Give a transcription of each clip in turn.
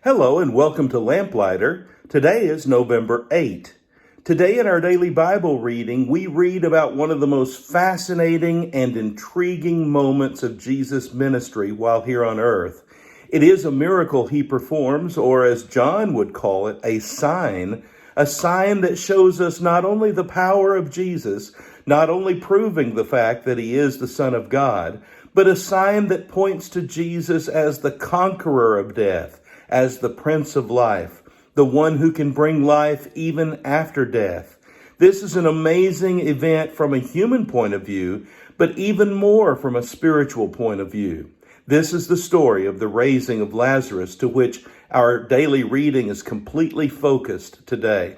Hello and welcome to Lamplighter. Today is November 8. Today in our daily Bible reading, we read about one of the most fascinating and intriguing moments of Jesus' ministry while here on earth. It is a miracle he performs, or as John would call it, a sign that shows us not only the power of Jesus, not only proving the fact that he is the Son of God, but a sign that points to Jesus as the conqueror of death, as the Prince of Life, the one who can bring life even after death. This is an amazing event from a human point of view, but even more from a spiritual point of view. This is the story of the raising of Lazarus, to which our daily reading is completely focused today.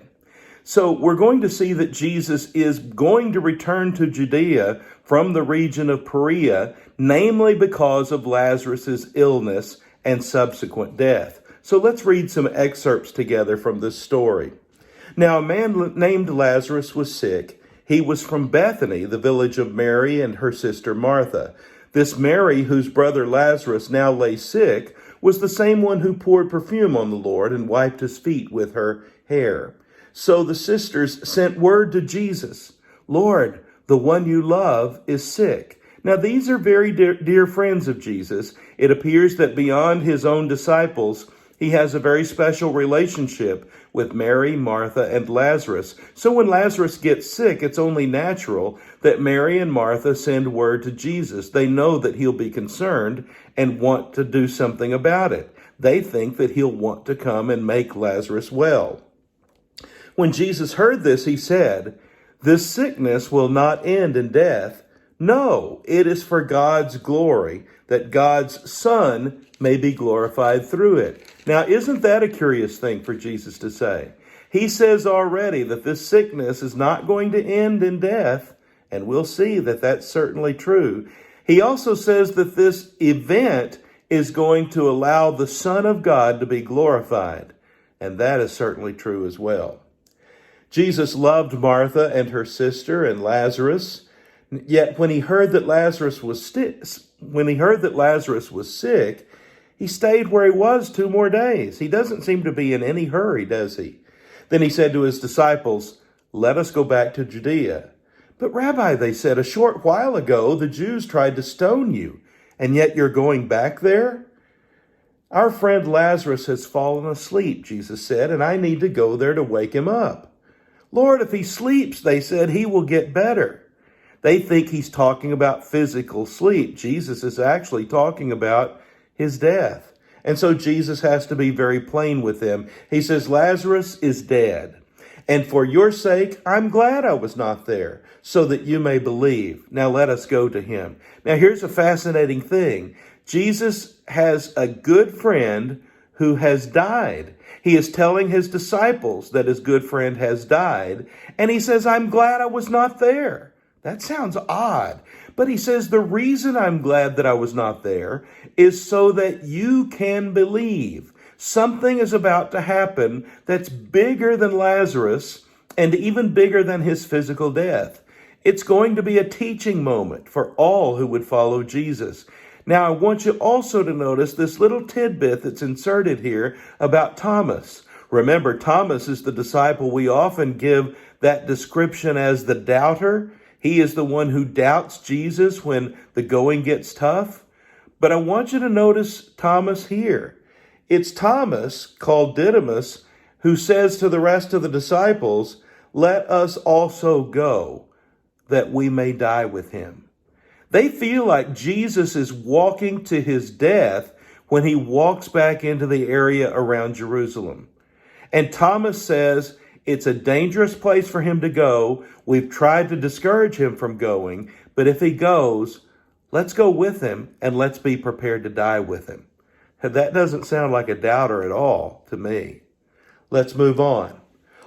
So we're going to see that Jesus is going to return to Judea from the region of Perea, namely because of Lazarus' illness and subsequent death. So let's read some excerpts together from this story. Now, a man named Lazarus was sick. He was from Bethany, the village of Mary and her sister Martha. This Mary, whose brother Lazarus now lay sick, was the same one who poured perfume on the Lord and wiped his feet with her hair. So the sisters sent word to Jesus, "Lord, the one you love is sick." Now, these are very dear friends of Jesus. It appears that beyond his own disciples, he has a very special relationship with Mary, Martha, and Lazarus. So when Lazarus gets sick, it's only natural that Mary and Martha send word to Jesus. They know that he'll be concerned and want to do something about it. They think that he'll want to come and make Lazarus well. When Jesus heard this, he said, "This sickness will not end in death. No, it is for God's glory, that God's Son may be glorified through it." Now, isn't that a curious thing for Jesus to say? He says already that this sickness is not going to end in death, and we'll see that that's certainly true. He also says that this event is going to allow the Son of God to be glorified, and that is certainly true as well. Jesus loved Martha and her sister and Lazarus. Yet when he heard that Lazarus was sick, he stayed where he was 2 more days. He doesn't seem to be in any hurry, does he? Then he said to his disciples, "Let us go back to Judea." "But Rabbi," they said, "a short while ago the Jews tried to stone you, and yet you're going back there?" "Our friend Lazarus has fallen asleep," Jesus said, "and I need to go there to wake him up." "Lord, if he sleeps," they said, "he will get better." They think he's talking about physical sleep. Jesus is actually talking about his death. And so Jesus has to be very plain with them. He says, "Lazarus is dead. And for your sake, I'm glad I was not there, so that you may believe. Now let us go to him." Now here's a fascinating thing. Jesus has a good friend who has died. He is telling his disciples that his good friend has died. And he says, "I'm glad I was not there." That sounds odd, but he says, "The reason I'm glad that I was not there is so that you can believe." Something is about to happen that's bigger than Lazarus and even bigger than his physical death. It's going to be a teaching moment for all who would follow Jesus. Now, I want you also to notice this little tidbit that's inserted here about Thomas. Remember, Thomas is the disciple we often give that description as the doubter. He is the one who doubts Jesus when the going gets tough. But I want you to notice Thomas here. It's Thomas, called Didymus, who says to the rest of the disciples, "Let us also go, that we may die with him." They feel like Jesus is walking to his death when he walks back into the area around Jerusalem. And Thomas says, it's a dangerous place for him to go. We've tried to discourage him from going, but if he goes, let's go with him and let's be prepared to die with him. That doesn't sound like a doubter at all to me. Let's move on.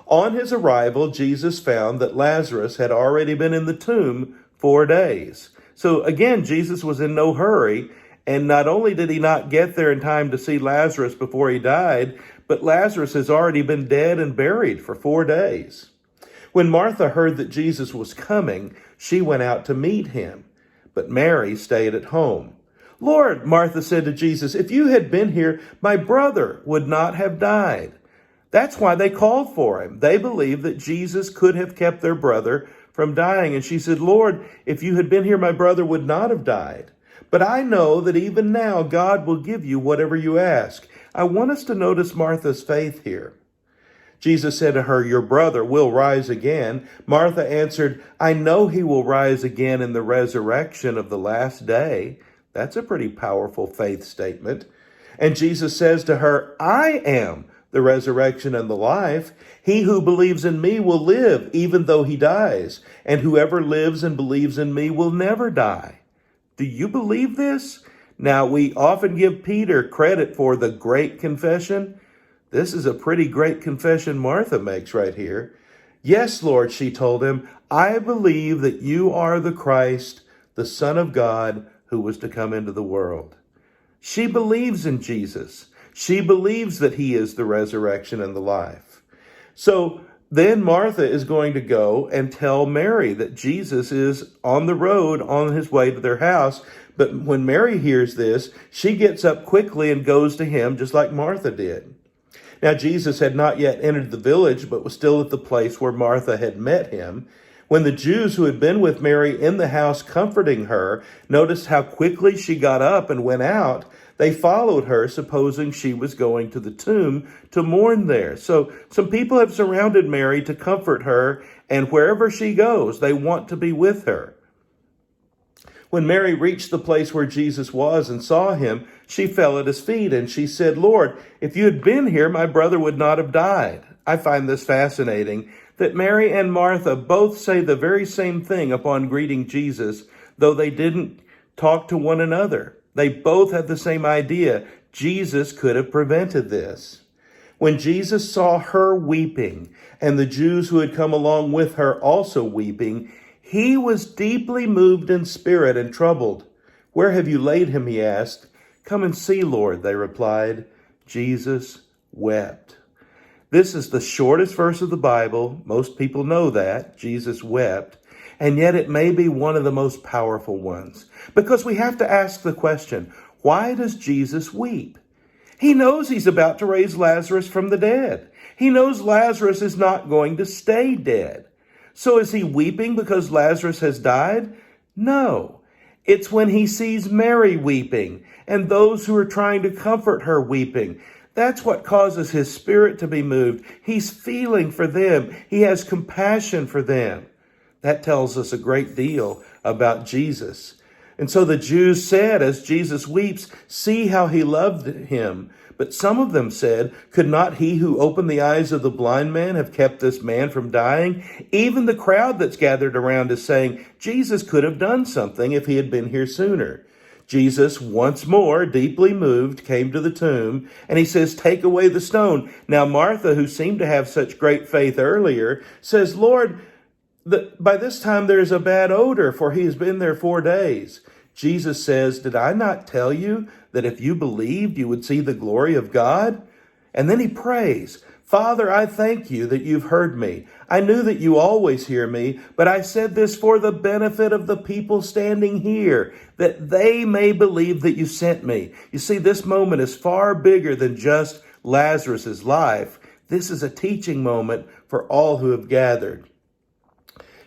On his arrival, Jesus found that Lazarus had already been in the tomb 4 days. So again, Jesus was in no hurry. And not only did he not get there in time to see Lazarus before he died, but Lazarus has already been dead and buried for 4 days. When Martha heard that Jesus was coming, she went out to meet him, but Mary stayed at home. Lord, Martha said to Jesus, if you had been here, my brother would not have died. That's why they called for him. They believed that Jesus could have kept their brother from dying. And she said, Lord, if you had been here, my brother would not have died. But I know that even now God will give you whatever you ask. I want us to notice Martha's faith here. Jesus said to her, your brother will rise again. Martha answered, I know he will rise again in the resurrection of the last day. That's a pretty powerful faith statement. And Jesus says to her, I am the resurrection and the life. He who believes in me will live even though he dies, and whoever lives and believes in me will never die. Do you believe this? Now, we often give Peter credit for the great confession. This is a pretty great confession Martha makes right here. Yes, Lord, she told him, I believe that you are the Christ, the Son of God, who was to come into the world. She believes in Jesus. She believes that he is the resurrection and the life. So then Martha is going to go and tell Mary that Jesus is on the road on his way to their house. But when Mary hears this, she gets up quickly and goes to him just like Martha did. Now, Jesus had not yet entered the village, but was still at the place where Martha had met him. When the Jews who had been with Mary in the house comforting her noticed how quickly she got up and went out, they followed her, supposing she was going to the tomb to mourn there. So some people have surrounded Mary to comfort her, and wherever she goes, they want to be with her. When Mary reached the place where Jesus was and saw him, she fell at his feet, and she said, Lord, if you had been here, my brother would not have died. I find this fascinating, that Mary and Martha both say the very same thing upon greeting Jesus, though they didn't talk to one another. They both had the same idea. Jesus could have prevented this. When Jesus saw her weeping, and the Jews who had come along with her also weeping, he was deeply moved in spirit and troubled. Where have you laid him? He asked. Come and see, Lord, they replied. Jesus wept. This is the shortest verse of the Bible. Most people know that. Jesus wept. And yet it may be one of the most powerful ones. Because we have to ask the question, why does Jesus weep? He knows he's about to raise Lazarus from the dead. He knows Lazarus is not going to stay dead. So is he weeping because Lazarus has died? No. It's when he sees Mary weeping and those who are trying to comfort her weeping. That's what causes his spirit to be moved. He's feeling for them. He has compassion for them. That tells us a great deal about Jesus. And so the Jews said, as Jesus weeps, see how he loved him. But some of them said, could not he who opened the eyes of the blind man have kept this man from dying? Even the crowd that's gathered around is saying, Jesus could have done something if he had been here sooner. Jesus, once more, deeply moved, came to the tomb, and he says, take away the stone. Now Martha, who seemed to have such great faith earlier, says, Lord, by this time there is a bad odor, for he has been there 4 days. Jesus says, did I not tell you that if you believed, you would see the glory of God? And then he prays, Father, I thank you that you've heard me. I knew that you always hear me, but I said this for the benefit of the people standing here, that they may believe that you sent me. You see, this moment is far bigger than just Lazarus's life. This is a teaching moment for all who have gathered.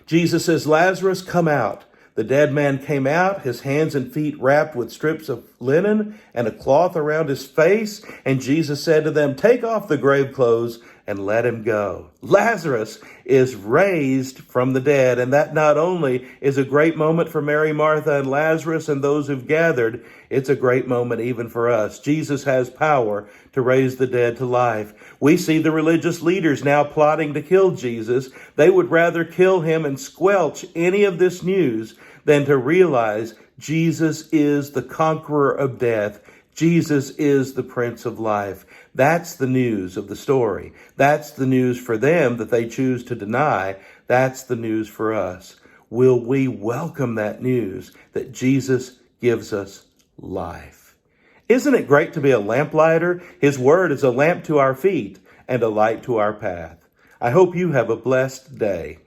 Jesus says, Lazarus, come out. The dead man came out, his hands and feet wrapped with strips of linen and a cloth around his face. And Jesus said to them, take off the grave clothes and let him go. Lazarus is raised from the dead. And that not only is a great moment for Mary, Martha, and Lazarus and those who've gathered, it's a great moment even for us. Jesus has power to raise the dead to life. We see the religious leaders now plotting to kill Jesus. They would rather kill him and squelch any of this news than to realize Jesus is the conqueror of death. Jesus is the Prince of Life. That's the news of the story. That's the news for them that they choose to deny. That's the news for us. Will we welcome that news that Jesus gives us life? Isn't it great to be a lamplighter? His word is a lamp to our feet and a light to our path. I hope you have a blessed day.